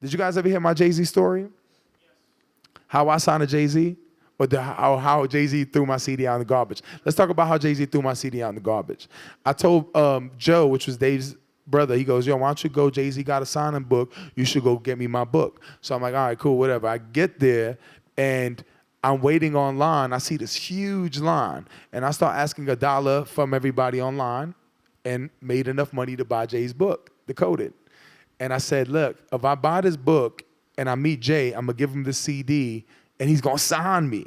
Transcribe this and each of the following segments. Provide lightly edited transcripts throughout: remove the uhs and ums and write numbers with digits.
Did you guys ever hear my Jay-Z story? How I signed a Jay-Z? Or how Jay-Z threw my CD out in the garbage. Let's talk about how Jay-Z threw my CD out in the garbage. I told Joe, which was Dave's brother, he goes, yo, why don't you go, Jay-Z got a signing book, you should go get me my book. So I'm like, all right, cool, whatever. I get there, and I'm waiting online. I see this huge line, and I start asking $1 from everybody online and made enough money to buy Jay's book, Decoded. And I said, look, if I buy this book and I meet Jay, I'm going to give him the CD, and he's going to sign me.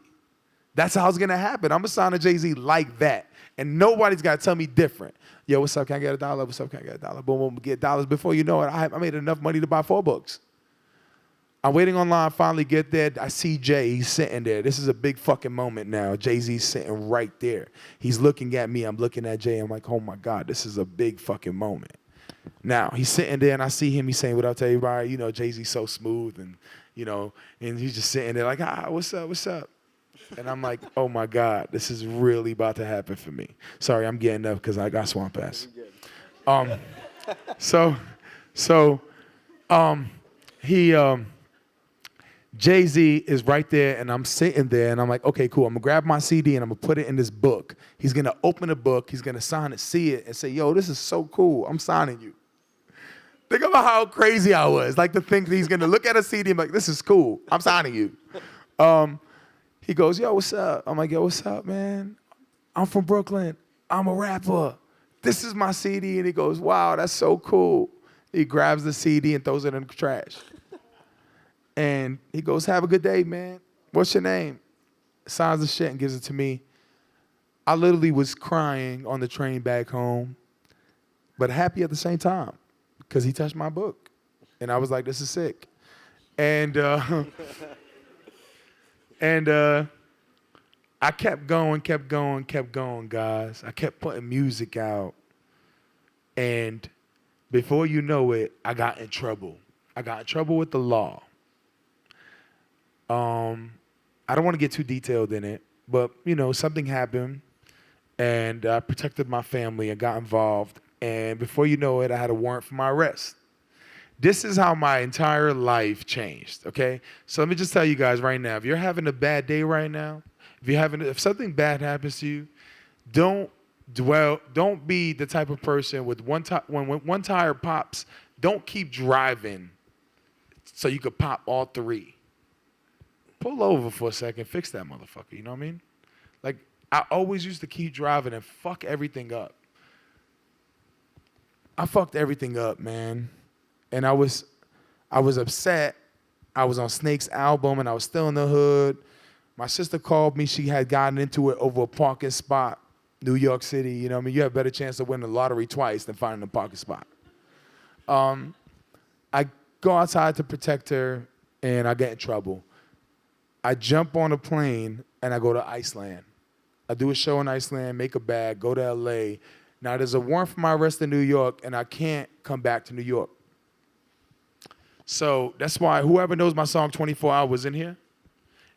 That's how it's going to happen. I'm going to sign a Jay-Z like that. And nobody's got to tell me different. Yo, what's up? Can I get $1? What's up? Can I get $1? Boom, boom, get dollars. Before you know it, I made enough money to buy 4 books. I'm waiting online, finally get there. I see Jay, he's sitting there. This is a big fucking moment now. Jay-Z's sitting right there. He's looking at me. I'm looking at Jay. I'm like, oh, my God, this is a big fucking moment. Now, he's sitting there, and I see him. He's saying what up to everybody. You know, Jay-Z's so smooth, and, you know, and he's just sitting there like, what's up, what's up? And I'm like, oh, my God, this is really about to happen for me. Sorry, I'm getting up because I got swamp ass. Jay-Z is right there, and I'm sitting there, and I'm like, okay, cool. I'm going to grab my CD, and I'm going to put it in this book. He's going to open the book. He's going to sign it, see it, and say, yo, this is so cool. I'm signing you. Think about how crazy I was. Like, to think that he's going to look at a CD and be like, this is cool. I'm signing you. He goes, yo, what's up? I'm like, yo, what's up, man? I'm from Brooklyn. I'm a rapper. This is my CD. And he goes, wow, that's so cool. He grabs the CD and throws it in the trash. And he goes, have a good day, man. What's your name? Signs the shit and gives it to me. I literally was crying on the train back home, but happy at the same time because he touched my book. And I was like, this is sick. And I kept going, guys. I kept putting music out. And before you know it, I got in trouble. I got in trouble with the law. I don't want to get too detailed in it, but, you know, something happened, and I protected my family and got involved. And before you know it, I had a warrant for my arrest. This is how my entire life changed, okay? So let me just tell you guys right now, if you're having a bad day right now, if something bad happens to you, don't be the type of person with when one tire pops, don't keep driving so you could pop all 3. Pull over for a second, fix that motherfucker, you know what I mean? Like, I always used to keep driving and fuck everything up. I fucked everything up, man. And I was upset. I was on Snake's album, and I was still in the hood. My sister called me. She had gotten into it over a parking spot, New York City. You know what I mean? You have a better chance of winning the lottery twice than finding a parking spot. I go outside to protect her, and I get in trouble. I jump on a plane, and I go to Iceland. I do a show in Iceland, make a bag, go to L.A. Now, there's a warrant for my arrest in New York, and I can't come back to New York. So that's why whoever knows my song 24 Hours in here,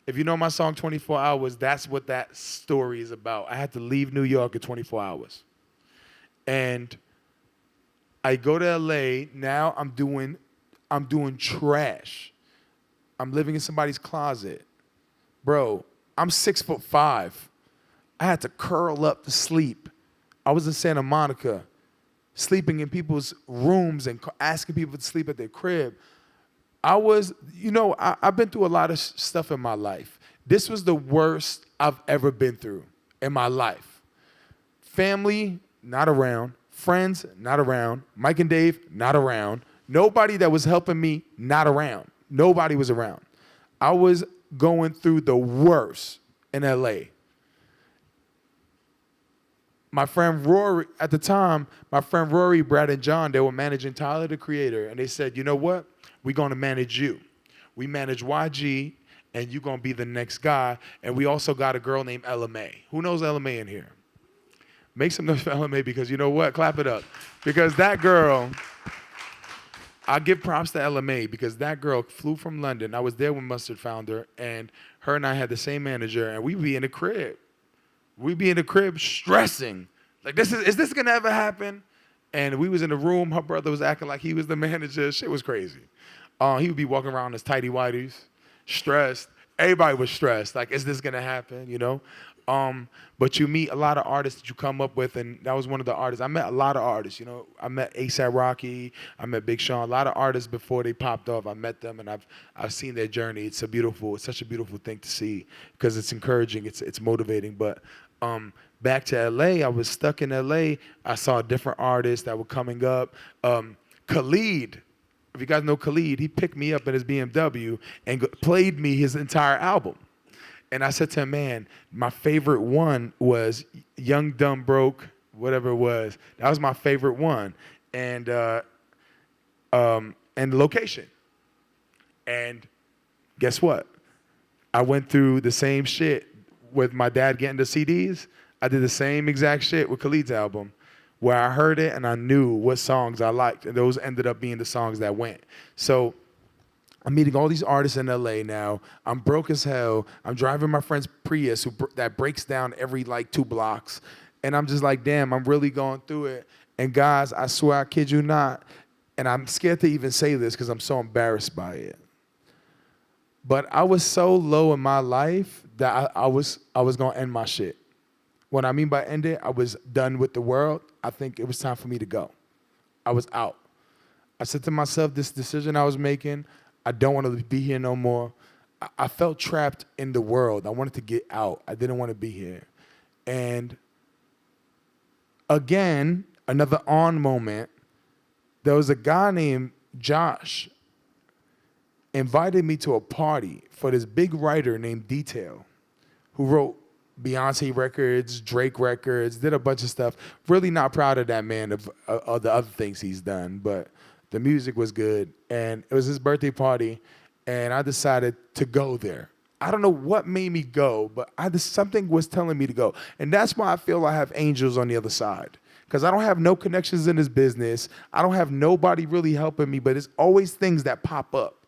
if you know my song 24 Hours, that's what that story is about. I had to leave New York in 24 hours. And I go to L.A. Now I'm doing trash. I'm living in somebody's closet. Bro, I'm 6'5". I had to curl up to sleep. I was in Santa Monica, sleeping in people's rooms and asking people to sleep at their crib. I've been through a lot of stuff in my life. This was the worst I've ever been through in my life. Family, not around. Friends, not around. Mike and Dave, not around. Nobody that was helping me, not around. Nobody was around. I was going through the worst in L.A. My friend Rory, at the time, Brad, and John, they were managing Tyler, the Creator, and they said, you know what? We're going to manage you. We manage YG, and you're going to be the next guy, and we also got a girl named Ella May. Who knows Ella May in here? Make some noise for Ella May, because you know what? Clap it up. Because that girl, I give props to Ella May, because that girl flew from London. I was there when Mustard found her, and her and I had the same manager, and we'd be in the crib. We'd be in the crib stressing. Like, is this going to ever happen? And we was in the room. Her brother was acting like he was the manager. Shit was crazy. He would be walking around in his tighty whities, stressed. Everybody was stressed. Like, is this gonna happen? You know. But you meet a lot of artists that you come up with, and that was one of the artists. I met a lot of artists. You know, I met A$AP Rocky, I met Big Sean. A lot of artists before they popped off. I met them, and I've seen their journey. It's such a beautiful thing to see because it's encouraging. It's motivating. But back to LA, I was stuck in LA. I saw different artists that were coming up. Khalid. If you guys know Khalid, he picked me up in his BMW and played me his entire album. And I said to him, man, my favorite one was Young, Dumb, Broke, whatever it was. That was my favorite one. And Location. And guess what? I went through the same shit with my dad getting the CDs. I did the same exact shit with Khalid's album, where I heard it and I knew what songs I liked. And those ended up being the songs that went. So I'm meeting all these artists in LA now. I'm broke as hell. I'm driving my friend's Prius that breaks down every like 2 blocks. And I'm just like, damn, I'm really going through it. And guys, I swear, I kid you not, and I'm scared to even say this because I'm so embarrassed by it. But I was so low in my life that I was gonna end my shit. What I mean by end it, I was done with the world. I think it was time for me to go. I was out. I said to myself, this decision I was making, I don't want to be here no more. I felt trapped in the world. I wanted to get out. I didn't want to be here. And again, another on moment, there was a guy named Josh invited me to a party for this big writer named Detail, who wrote Beyonce records, Drake records, did a bunch of stuff. Really not proud of that man of the other things he's done, but the music was good, and it was his birthday party, and I decided to go there. I don't know what made me go, but something was telling me to go. And that's why I feel I have angels on the other side, because I don't have no connections in this business. I don't have nobody really helping me, but it's always things that pop up.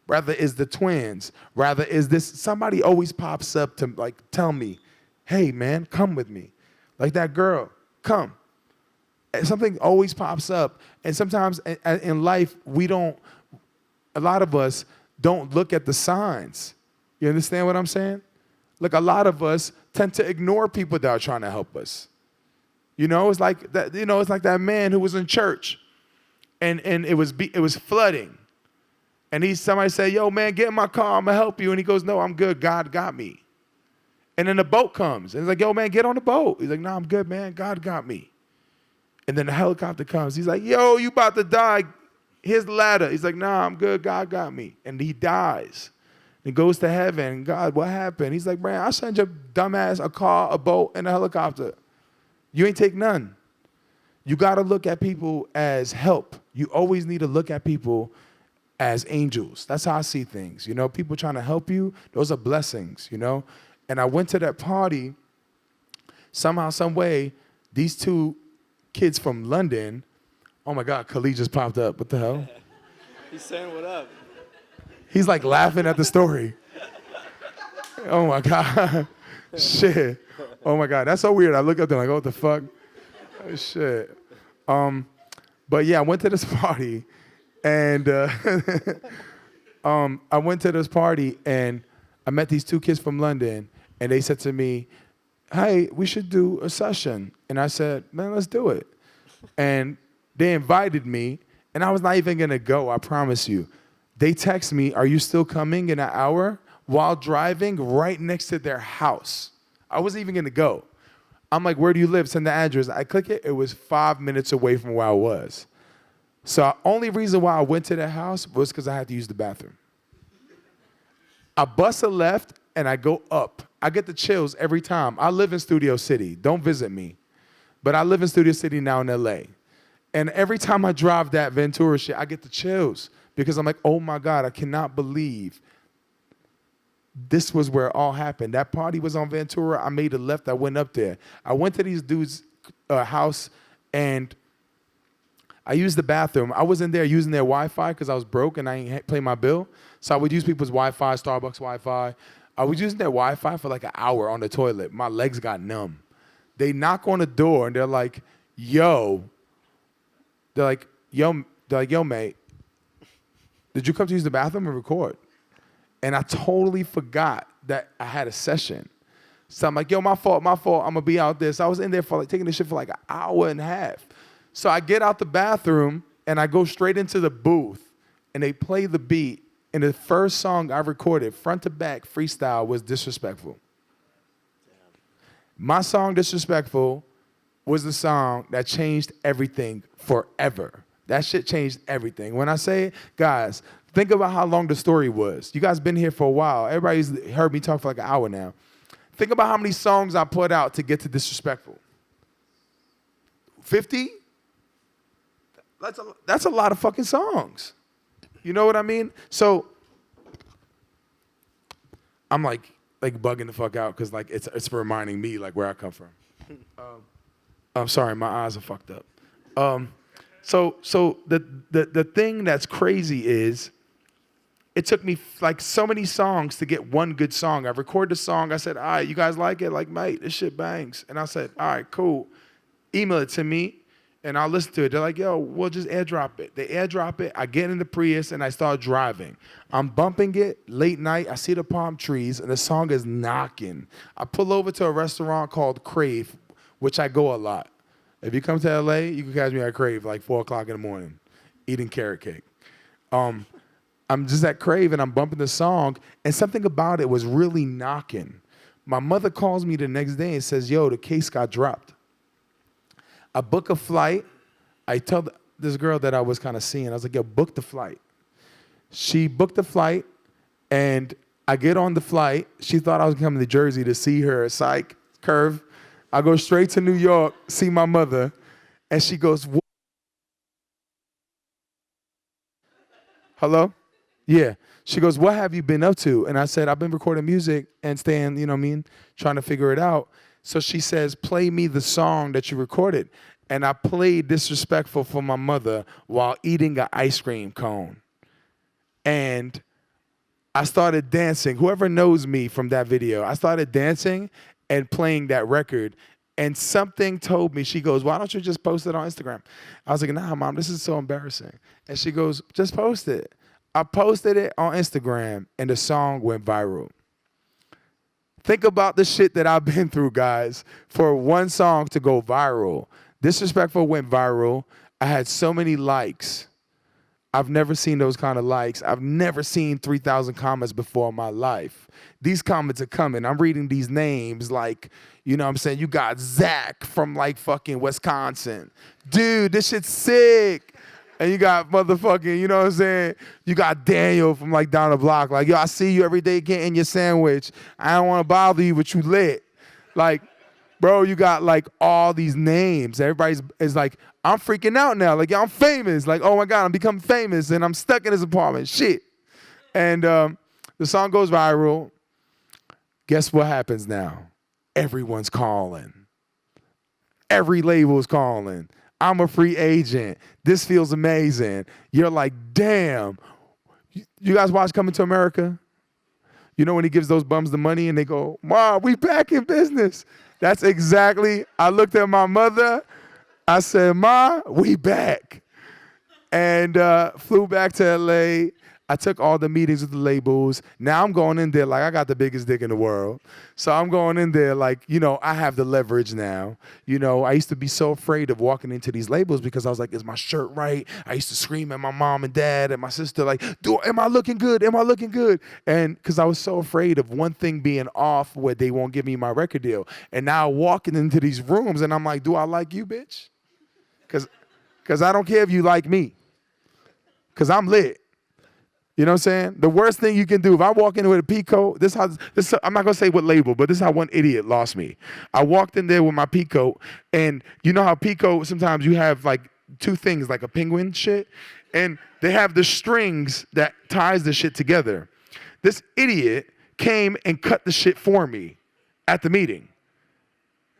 Rather is the twins, rather is this, somebody always pops up to like tell me, hey man, come with me. Like that girl, come. Something always pops up. And sometimes in life, a lot of us don't look at the signs. You understand what I'm saying? Look, a lot of us tend to ignore people that are trying to help us. You know, it's like that, it's like that man who was in church and it was flooding. And somebody said, yo, man, get in my car, I'm gonna help you. And he goes, no, I'm good, God got me. And then the boat comes. And he's like, yo, man, get on the boat. He's like, no, I'm good, man, God got me. And then the helicopter comes. He's like, yo, you about to die. Here's the ladder. He's like, nah, I'm good. God got me. And he dies. He goes to heaven. God, what happened? He's like, man, I sent your dumbass a car, a boat, and a helicopter. You ain't take none. You got to look at people as help. You always need to look at people as angels. That's how I see things. You know, people trying to help you, those are blessings, you know. And I went to that party. Somehow, some way, these 2 kids from London. Oh my God, Khalid just popped up. What the hell? He's saying what up. He's like laughing at the story. Oh my God. Shit. Oh my God, that's so weird. I look up there like, oh, what the fuck? Oh, shit. But yeah, I went to this party and I went to this party and I met these 2 kids from London and they said to me, hey, we should do a session. And I said, man, let's do it. And they invited me, and I was not even gonna go, I promise you. They text me, are you still coming in an hour? While driving right next to their house. I wasn't even gonna go. I'm like, where do you live? Send the address. I click it, it was 5 minutes away from where I was. So the only reason why I went to their house was because I had to use the bathroom. I bust a left, and I go up. I get the chills every time. I live in Studio City. Don't visit me. But I live in Studio City now in LA. And every time I drive that Ventura shit, I get the chills. Because I'm like, oh my God, I cannot believe this was where it all happened. That party was on Ventura. I made a left. I went up there. I went to these dudes' house, and I used the bathroom. I was in there using their Wi-Fi because I was broke and I ain't pay my bill. So I would use people's Wi-Fi, Starbucks Wi-Fi. I was using their Wi-Fi for like an hour on the toilet. My legs got numb. They knock on the door and they're like, yo. They're like, yo, mate. did you come to use the bathroom and record? And I totally forgot that I had a session. So I'm like, yo, my fault, I'm gonna be out there. So I was in there for like taking this shit for like an hour and a half. So I get out the bathroom and I go straight into the booth and they play the beat. And the first song I recorded, front to back, freestyle, was Disrespectful. My song, Disrespectful, was the song that changed everything forever. That shit changed everything. When I say it, guys, think about how long the story was. You guys been here for a while. Everybody's heard me talk for like an hour now. Think about how many songs I put out to get to Disrespectful. 50? That's a lot of fucking songs. You know what I mean? So I'm like bugging the fuck out because like it's reminding me like where I come from. I'm sorry, my eyes are fucked up. So the thing that's crazy is it took me like so many songs to get one good song. I recorded the song. I said, all right, you guys like it? Like, mate, this shit bangs. And I said, all right, cool. Email it to me. And I'll listen to it. They're like, yo, we'll just airdrop it. They airdrop it. I get in the Prius and I start driving. I'm bumping it late night. I see the palm trees and the song is knocking. I pull over to a restaurant called Crave, which I go a lot. If you come to LA, you can catch me at Crave like 4 o'clock in the morning, eating carrot cake. I'm just at Crave and I'm bumping the song and something about it was really knocking. My mother calls me the next day and says, yo, the case got dropped. I book a flight. I tell this girl that I was kind of seeing, I was like, yo, book the flight. She booked the flight, and I get on the flight. She thought I was coming to Jersey to see her. Psych, curve. I go straight to New York, see my mother, and she goes, what? Hello? Yeah. She goes, what have you been up to? And I said, I've been recording music and staying, you know what I mean, trying to figure it out. So she says, play me the song that you recorded. And I played Disrespectful for my mother while eating an ice cream cone. And I started dancing. Whoever knows me from that video, I started dancing and playing that record. And something told me, she goes, why don't you just post it on Instagram? I was like, nah, Mom, this is so embarrassing. And she goes, just post it. I posted it on Instagram, and the song went viral. Think about the shit that I've been through, guys, for one song to go viral. Disrespectful went viral. I had so many likes. I've never seen those kind of likes. I've never seen 3,000 comments before in my life. These comments are coming. I'm reading these names like, you know what I'm saying? You got Zach from like fucking Wisconsin. Dude, this shit's sick. And you got motherfucking, you know what I'm saying? You got Daniel from like down the block. Like, yo, I see you every day getting your sandwich. I don't want to bother you, but you lit. Like, bro, you got like all these names. Everybody's is like, I'm freaking out now. Like, yo, I'm famous. Like, oh my God, I'm becoming famous and I'm stuck in this apartment. Shit. And the song goes viral. Guess what happens now? Everyone's calling. Every label's calling. I'm a free agent. This feels amazing. You're like, damn. You guys watch Coming to America? You know when he gives those bums the money and they go, Mom, we back in business. That's exactly, I looked at my mother. I said, Ma, we back. And flew back to LA. I took all the meetings with the labels. Now I'm going in there like I got the biggest dick in the world. So I'm going in there like, you know, I have the leverage now. You know, I used to be so afraid of walking into these labels because I was like, is my shirt right? I used to scream at my mom and dad and my sister like, am I looking good? Am I looking good? And because I was so afraid of one thing being off where they won't give me my record deal. And now walking into these rooms and I'm like, do I like you, bitch? Because I don't care if you like me. Because I'm lit. You know what I'm saying? The worst thing you can do, if I walk in with a peacoat, I'm not going to say what label, but this is how one idiot lost me. I walked in there with my peacoat, and you know how peacoat, sometimes you have like two things, like a penguin shit, and they have the strings that ties the shit together. This idiot came and cut the shit for me at the meeting,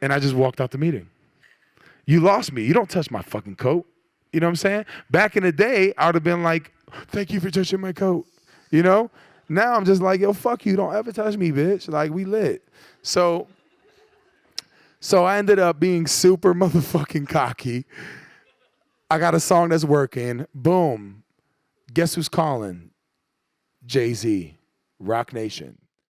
and I just walked out the meeting. You lost me. You don't touch my fucking coat. You know what I'm saying? Back in the day, I would have been like, thank you for touching my coat. You know? Now I'm just like, yo, fuck you. Don't ever touch me, bitch. Like, we lit. So I ended up being super motherfucking cocky. I got a song that's working. Boom. Guess who's calling? Jay-Z, Rock Nation.